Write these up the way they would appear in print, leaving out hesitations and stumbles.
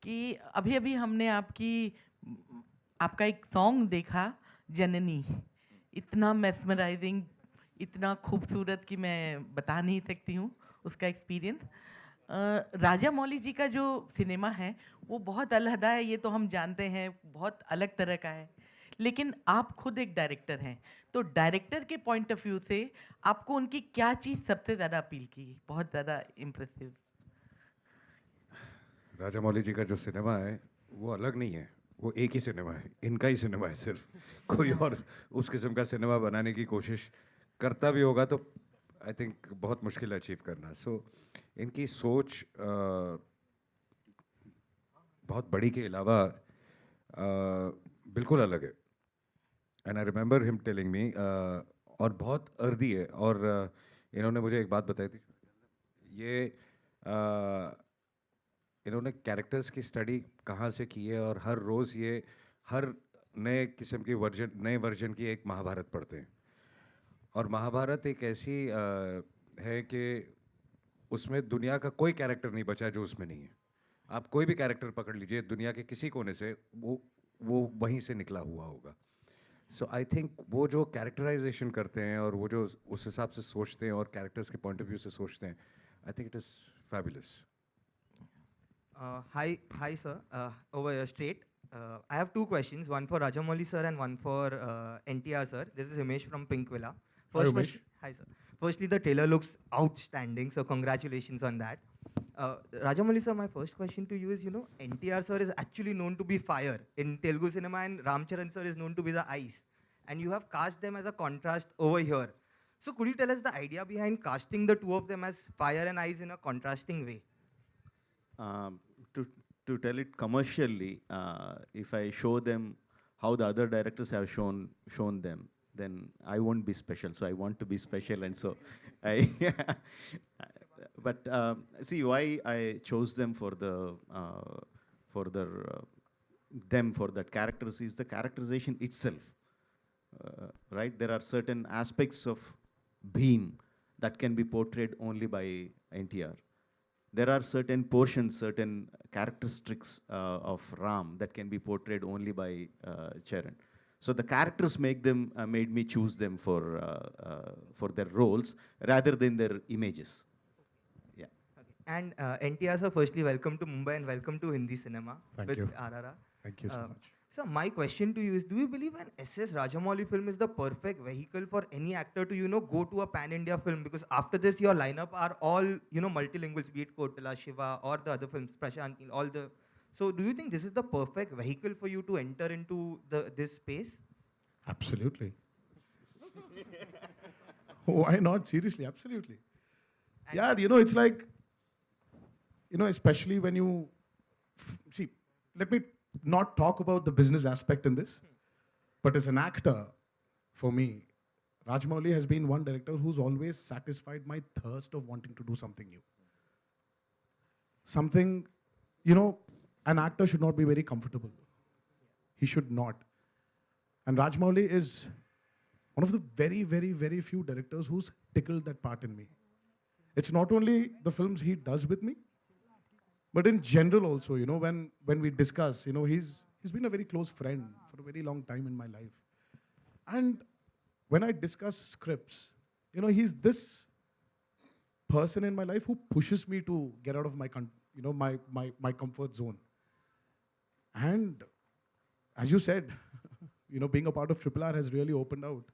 कि अभी-अभी हमने आपका एक सॉन्ग देखा, जननी। इतना मेस्मराइजिंग, इतना खूबसूरत कि मैं बता नहीं सकती हूँ उसका एक्सपीरियंस। राजा मौली जी का जो सिनेमा है, वो बहुत अलहदा है, ये तो हम जानते हैं, बहुत अलग तरह का है। लेकिन आप खुद एक डायरेक्टर हैं, तो डायरेक्टर के पॉइंट ऑफ व्यू से आपको उनकी क्या चीज़ सबसे ज़्यादा अपील की? बहुत ज़्यादा इम्प्रेसिव। राजा मौली जी का जो सिनेमा है वो अलग नहीं है। वो एक ही सिनेमा है, इनका ही सिनेमा है सिर्फ। कोई और उस किस्म का सिनेमा बनाने की कोशिश करता भी होगा तो आई थिंक बहुत मुश्किल है अचीव करना। इनकी सोच बहुत बड़ी के अलावा बिल्कुल अलग है। And I remember him telling me, और बहुत अर्दी है। और इन्होंने मुझे एक बात बताई थी। ये इन्होंने कैरेक्टर्स की स्टडी कहाँ से की है, और हर रोज़ ये हर नए किस्म की नए वर्जन की एक महाभारत पढ़ते हैं। और महाभारत एक ऐसी है कि उसमें दुनिया का कोई कैरेक्टर नहीं बचा जो उसमें नहीं है। आप कोई भी कैरेक्टर पकड़ लीजिए दुनिया के किसी कोने से, वो वहीं से निकला हुआ होगा। सो आई थिंक वो जो कैरेक्टराइजेशन करते हैं और वो जो उस हिसाब से सोचते हैं और कैरेक्टर्स के पॉइंट ऑफ व्यू से सोचते हैं, I think it is fabulous. Hi, sir. Over here, straight. I have two questions, one for Rajamouli sir and one for NTR sir. This is Himesh from Pink Villa. Hi, First Umesh. question, hi sir. Firstly, the trailer looks outstanding, so congratulations on that. Rajamouli sir, my first question to you is, NTR sir is actually known to be fire in Telugu cinema, and Ramcharan sir is known to be the ice. And you have cast them as a contrast over here. So could you tell us the idea behind casting the two of them as fire and ice in a contrasting way? um, to, to tell it commercially, if I show them how the other directors have shown them, then I won't be special. So I want to be special, and so I. But see why I chose them for the for their them for that characters is the characterization itself. Right, there are certain aspects of Bhim that can be portrayed only by NTR. There are certain portions, certain characteristics of Ram that can be portrayed only by Charan. So the characters made me choose them for their roles rather than their images. Yeah. Okay. And NTR sir, firstly, welcome to Mumbai and welcome to Hindi cinema Thank with you. RRR. Thank you so much. So my question to you is, do you believe an SS Rajamouli film is the perfect vehicle for any actor to, go to a pan-India film? Because after this, your lineup are all, multilinguals, be it Kotala, Shiva, or the other films, Prashant, all the... So do you think this is the perfect vehicle for you to enter into this space? Absolutely. Why not? Seriously, absolutely. And Yeah, it's like, especially when you see, let me not talk about the business aspect in this, but as an actor, for me, Rajmouli has been one director who's always satisfied my thirst of wanting to do something new. Something, an actor should not be very comfortable. He should not. And Rajmouli is one of the very, very, very few directors who's tickled that part in me. It's not only the films he does with me, but in general also, when we discuss, he's been a very close friend for a very long time in my life. And when I discuss scripts, he's this person in my life who pushes me to get out of my comfort zone. And as you said, being a part of Triple R has really opened out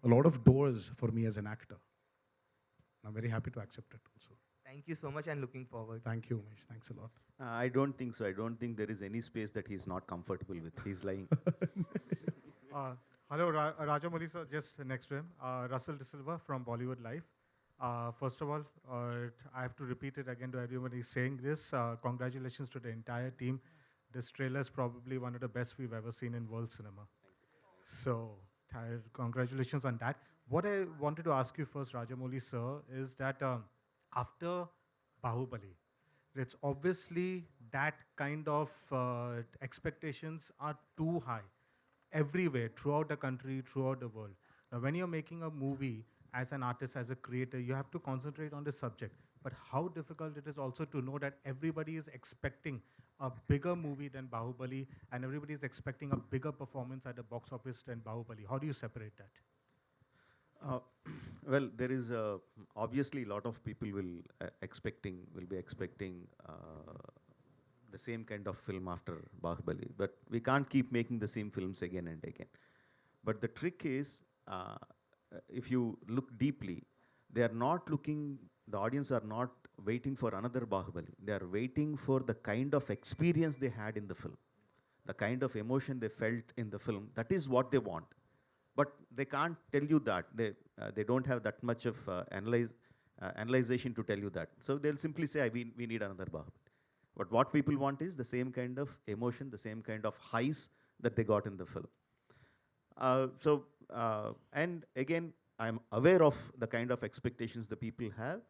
a lot of doors for me as an actor. I'm very happy to accept it also. thank you so much and looking forward. Thank you, Umesh. Thanks a lot. I don't think so. I don't think there is any space that he's not comfortable with. He's lying. Hello, Rajamouli sir, just next to him. Russell De Silva from Bollywood Live. First of all, I have to repeat it again to everyone who's saying this. Congratulations to the entire team. This trailer is probably one of the best we've ever seen in world cinema. So, congratulations on that. What I wanted to ask you first, Rajamouli sir, is that after Bahubali, it's obviously that kind of expectations are too high everywhere, throughout the country, throughout the world. Now, when you're making a movie as an artist, as a creator, you have to concentrate on the subject. But how difficult it is also to know that everybody is expecting a bigger movie than Bahubali, and everybody is expecting a bigger performance at the box office than Bahubali. How do you separate that? Uh, well, there is obviously a lot of people will be expecting the same kind of film after Bahubali, but we can't keep making the same films again and again. But the trick is, if you look deeply, they are not looking. The audience are not waiting for another Bahubali. They are waiting for the kind of experience they had in the film, the kind of emotion they felt in the film. That is what they want. But they can't tell you that. They don't have that much of analyzation to tell you that. So they'll simply say, we need another Bahubali. But what people want is the same kind of emotion, the same kind of highs that they got in the film. And again, I'm aware of the kind of expectations the people have.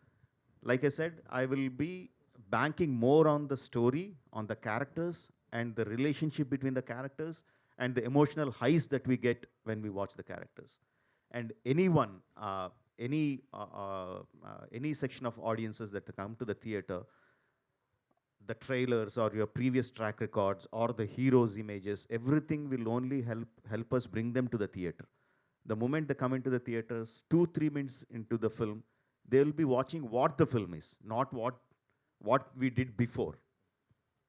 Like I said, I will be banking more on the story, on the characters, and the relationship between the characters, and the emotional highs that we get when we watch the characters. And anyone, any section of audiences that come to the theater, the trailers or your previous track records or the heroes' images, everything will only help us bring them to the theater. The moment they come into the theaters, 2-3 minutes into the film, they will be watching what the film is, not what we did before.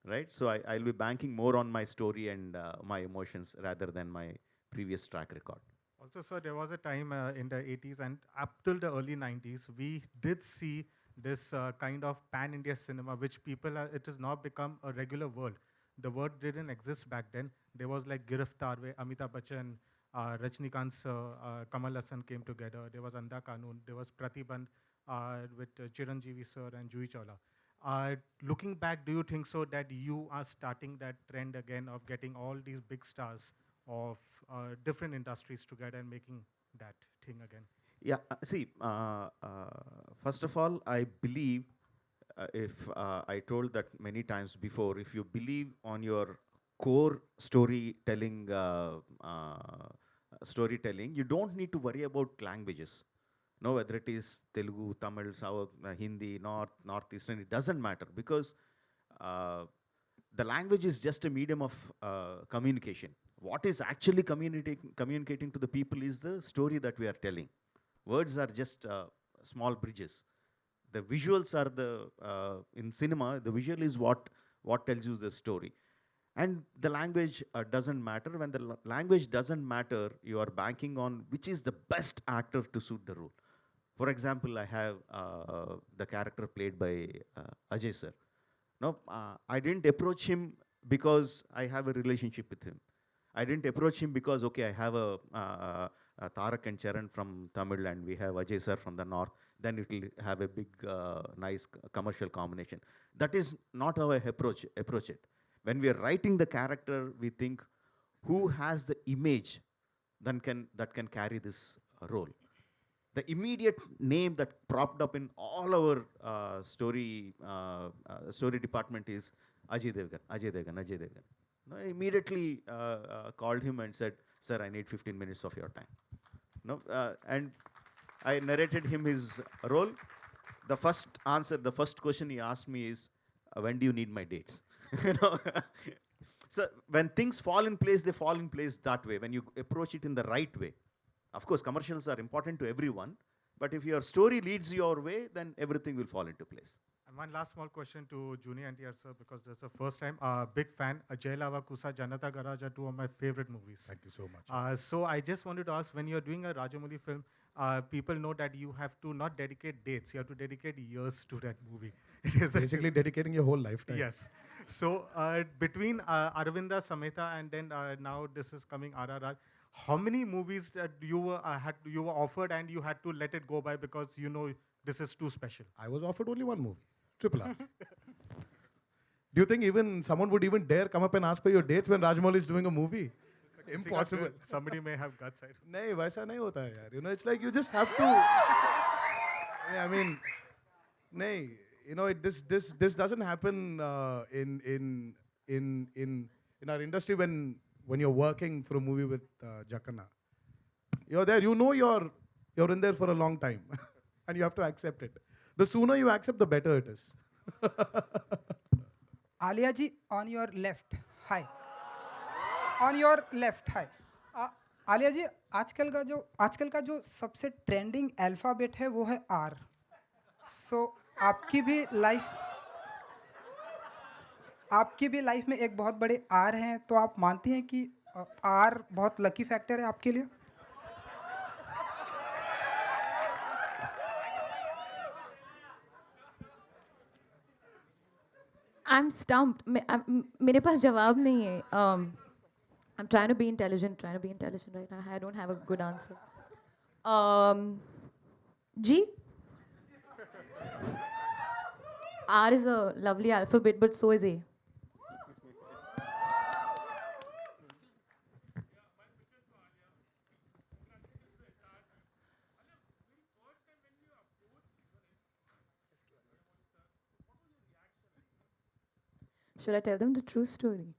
Right? So I'll be banking more on my story and my emotions rather than my previous track record. Also, sir, there was a time in the 80s and up till the early 90s, we did see this kind of pan-India cinema, which it has now become a regular word. The word didn't exist back then. There was like Giriftar, where Amitabh Bachchan, Rajnikant sir, Kamal Hassan came together. There was Anda Kanun. There was Pratibandh with Chiranjeevi sir and Juhi Chawla. Looking back, do you think so that you are starting that trend again of getting all these big stars of different industries together and making that thing again? Yeah, see, first of all, I believe, if I told that many times before, if you believe on your core storytelling, you don't need to worry about languages. No, whether it is Telugu, Tamil, South, Hindi, Northeastern, it doesn't matter, because the language is just a medium of communication. What is actually communicating to the people is the story that we are telling. Words are just small bridges. The visuals are in cinema, the visual is what tells you the story. And the language doesn't matter. When the language doesn't matter, you are banking on which is the best actor to suit the role. For example, I have the character played by Ajay sir. No, I didn't approach him because I have a relationship with him. I didn't approach him because, okay, I have a Tarak and Charan from Tamil and we have Ajay sir from the north, then it will have a big, nice commercial combination. That is not how I approach it. When we are writing the character, we think, who has the image that can carry this role? The immediate name that propped up in all our story department is Ajay Devgan. No, I immediately called him and said, sir, I need 15 minutes of your time. No, and I narrated him his role. The first question he asked me is, when do you need my dates? You know? So when things fall in place, they fall in place that way, when you approach it in the right way. Of course, commercials are important to everyone, but if your story leads your way, then everything will fall into place. And one last small question to Junior NTR sir, because this is the first time. Big fan. Jai Lava Kusa, Janata Garage are two of my favorite movies. Thank you so much. So I just wanted to ask, when you're doing a Rajamouli film, people know that you have to not dedicate dates, you have to dedicate years to that movie. It is Basically dedicating your whole lifetime. Yes. So between Aravinda Sameta and then now this is coming RRR, how many movies that you were offered and you had to let it go by because you know this is too special? I was offered only one movie, Triple R. Do you think even someone would even dare come up and ask for your dates when Rajamouli is doing a movie? Impossible. Somebody may have guts. नहीं वैसा नहीं होता है यार. You know, it's like you just have to. Yeah, I mean, नहीं. You know, this doesn't happen in our industry when you're working for a movie with Jakanna. You're there. You know You're in there for a long time. And you have to accept it. The sooner you accept, the better it is. Alia ji, on your left. Hi. On your left. Hi. Alia जी, आजकल का जो सबसे trending alphabet है वो है are. सो आपकी भी life में एक बहुत बड़े आर हैं, तो आप मानती हैं कि आर बहुत लकी फैक्टर है आपके लिए? I'm stumped. मेरे पास जवाब नहीं है. I'm trying to be intelligent right now. I don't have a good answer. G. R is a lovely alphabet, but so is A. Should I tell them the true story?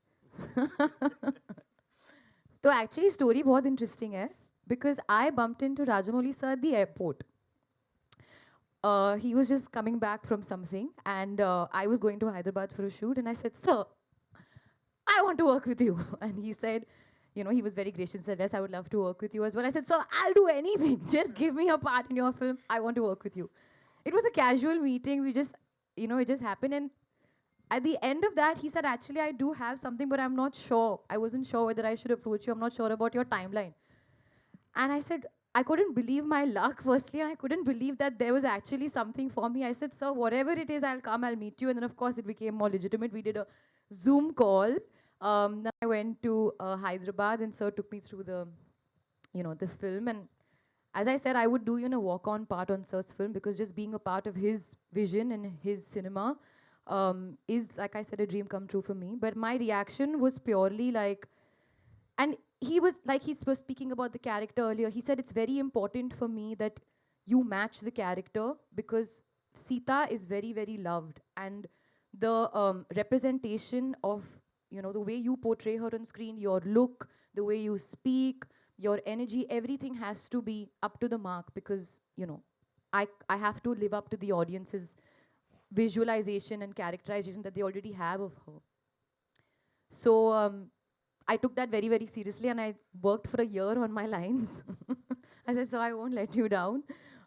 तो actually story बहुत interesting है because I bumped into Rajamouli sir at the airport. He was just coming back from something and I was going to Hyderabad for a shoot and I said, "Sir, I want to work with you." And he said, you know, he was very gracious and said, "Yes, I would love to work with you as well." I said, "Sir, I'll do anything. Just give me a part in your film. I want to work with you." It was a casual meeting. We just, you know, it just happened. And at the end of that, he said, "Actually, I do have something, but I'm not sure. I wasn't sure whether I should approach you. I'm not sure about your timeline." And I said, I couldn't believe my luck, firstly. I couldn't believe that there was actually something for me. I said, "Sir, whatever it is, I'll come, I'll meet you." And then, of course, it became more legitimate. We did a Zoom call. Then I went to Hyderabad, and sir took me through the, you know, the film. And as I said, I would do, you know, walk-on part on sir's film because just being a part of his vision and his cinema is, like I said, a dream come true for me. But my reaction was purely like, and he was speaking about the character earlier. He said it's very important for me that you match the character because Sita is very, very loved. And the representation of, you know, the way you portray her on screen, your look, the way you speak, your energy, everything has to be up to the mark because, you know, I have to live up to the audience's visualization and characterization that they already have of her. So I took that very, very seriously and I worked for a year on my lines. I said, "So I won't let you down."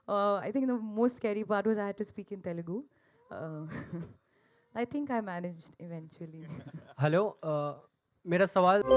I think the most scary part was I had to speak in Telugu. I think I managed eventually. Hello मेरा सवाल